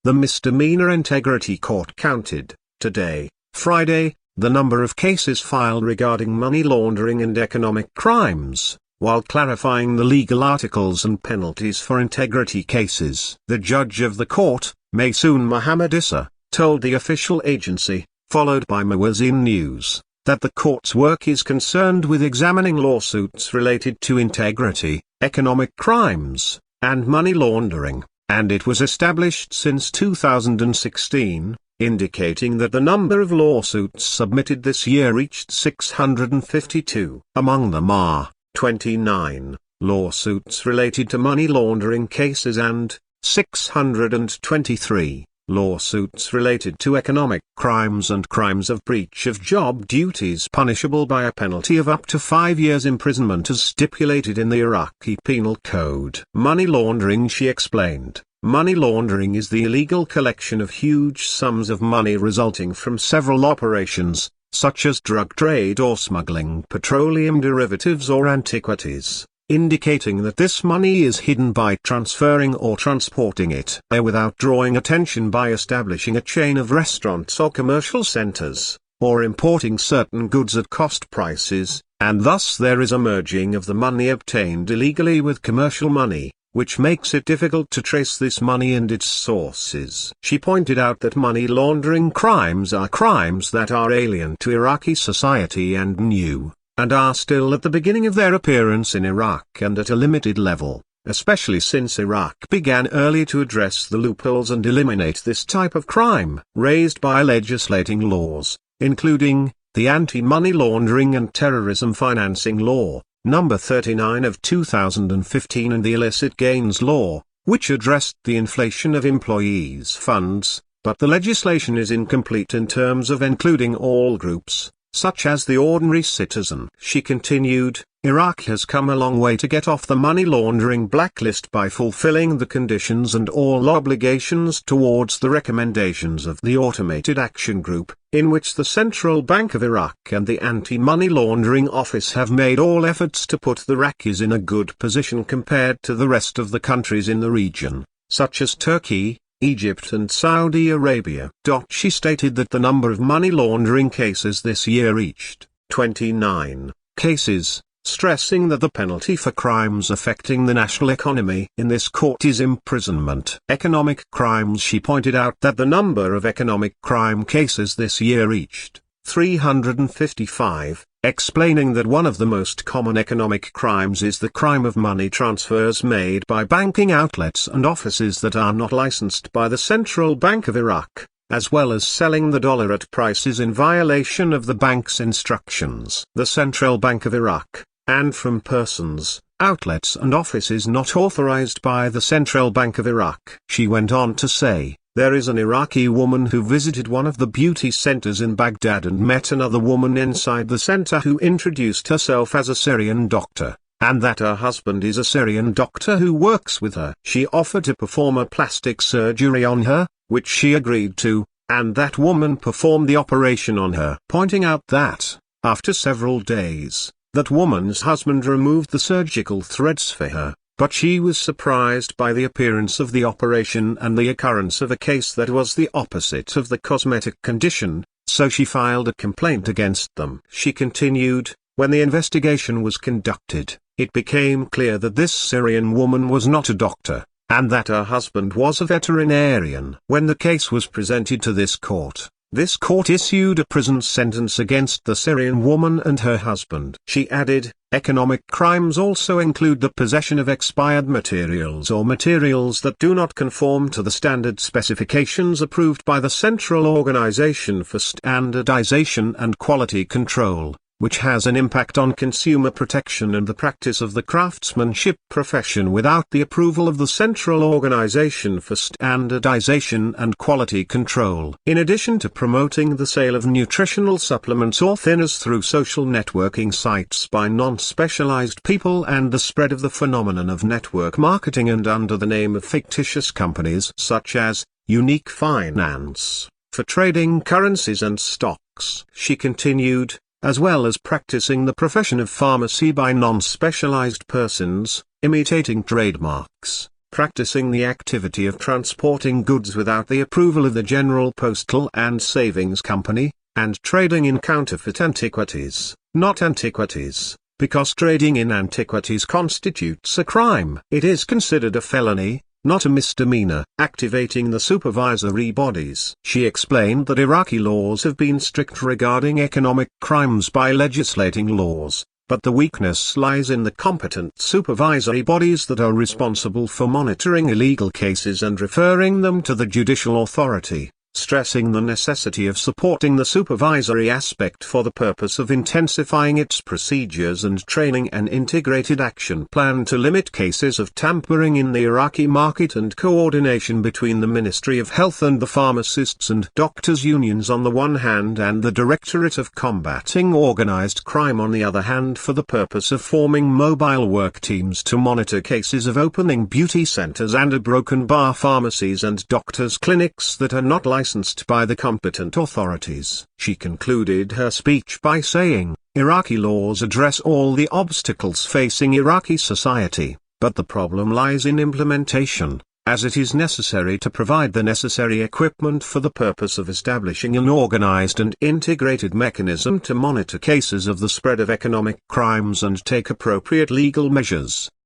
the Misdemeanor Integrity Court counted, today, Friday, the number of cases filed regarding money laundering and economic crimes, while clarifying the legal articles and penalties for integrity cases. The judge of the court, Maysoon Mohammed Issa, told the official agency, followed by Mawazin News, that the court's work is concerned with examining lawsuits related to integrity, economic crimes, and money laundering, and it was established since 2016, indicating that the number of lawsuits submitted this year reached 652. Among them are 29 lawsuits related to money laundering cases and 623 lawsuits related to economic crimes and crimes of breach of job duties punishable by a penalty of up to 5 years imprisonment as stipulated in the Iraqi Penal Code. Money laundering, she explained. Money laundering is the illegal collection of huge sums of money resulting from several operations, such as drug trade or smuggling petroleum derivatives or antiquities, indicating that this money is hidden by transferring or transporting it without drawing attention by establishing a chain of restaurants or commercial centers, or importing certain goods at cost prices, and thus there is a merging of the money obtained illegally with commercial money, which makes it difficult to trace this money and its sources. She pointed out that money laundering crimes are crimes that are alien to Iraqi society and new, and are still at the beginning of their appearance in Iraq and at a limited level, especially since Iraq began early to address the loopholes and eliminate this type of crime raised by legislating laws, including the Anti-Money Laundering and Terrorism Financing Law, number 39 of 2015, and the Illicit Gains Law, which addressed the inflation of employees' funds, but the legislation is incomplete in terms of including all groups, such as the ordinary citizen. She continued, Iraq has come a long way to get off the money laundering blacklist by fulfilling the conditions and all obligations towards the recommendations of the Automated Action Group, in which the Central Bank of Iraq and the Anti-Money Laundering Office have made all efforts to put the Iraqis in a good position compared to the rest of the countries in the region, such as Turkey, Egypt and Saudi Arabia. She stated that the number of money laundering cases this year reached 29 cases, stressing that the penalty for crimes affecting the national economy in this court is imprisonment. Economic crimes. She pointed out that the number of economic crime cases this year reached 355, explaining that one of the most common economic crimes is the crime of money transfers made by banking outlets and offices that are not licensed by the Central Bank of Iraq, as well as selling the dollar at prices in violation of the bank's instructions. The Central Bank of Iraq, and from persons, outlets and offices not authorized by the Central Bank of Iraq. She went on to say, there is an Iraqi woman who visited one of the beauty centers in Baghdad and met another woman inside the center who introduced herself as a Syrian doctor, and that her husband is a Syrian doctor who works with her. She offered to perform a plastic surgery on her, which she agreed to, and that woman performed the operation on her, pointing out that, after several days, that woman's husband removed the surgical threads for her, but she was surprised by the appearance of the operation and the occurrence of a case that was the opposite of the cosmetic condition, so she filed a complaint against them. She continued, when the investigation was conducted, it became clear that this Syrian woman was not a doctor, and that her husband was a veterinarian. When the case was presented to this court issued a prison sentence against the Syrian woman and her husband. She added, economic crimes also include the possession of expired materials or materials that do not conform to the standard specifications approved by the Central Organization for Standardization and Quality Control, which has an impact on consumer protection and the practice of the craftsmanship profession without the approval of the Central Organization for Standardization and Quality Control. In addition to promoting the sale of nutritional supplements or thinners through social networking sites by non-specialized people and the spread of the phenomenon of network marketing and under the name of fictitious companies such as Unique Finance, for trading currencies and stocks. She continued, as well as practicing the profession of pharmacy by non-specialized persons, imitating trademarks, practicing the activity of transporting goods without the approval of the General Postal and Savings Company, and trading in counterfeit antiquities, not antiquities, because trading in antiquities constitutes a crime. It is considered a felony, not a misdemeanor. Activating the supervisory bodies. She explained that Iraqi laws have been strict regarding economic crimes by legislating laws, but the weakness lies in the competent supervisory bodies that are responsible for monitoring illegal cases and referring them to the judicial authority, stressing the necessity of supporting the supervisory aspect for the purpose of intensifying its procedures and training an integrated action plan to limit cases of tampering in the Iraqi market and coordination between the Ministry of Health and the pharmacists and doctors' unions on the one hand and the Directorate of Combating Organized Crime on the other hand for the purpose of forming mobile work teams to monitor cases of opening beauty centers and broken bar pharmacies and doctors' clinics that are not licensed by the competent authorities. She concluded her speech by saying, Iraqi laws address all the obstacles facing Iraqi society, but the problem lies in implementation, as it is necessary to provide the necessary equipment for the purpose of establishing an organized and integrated mechanism to monitor cases of the spread of economic crimes and take appropriate legal measures.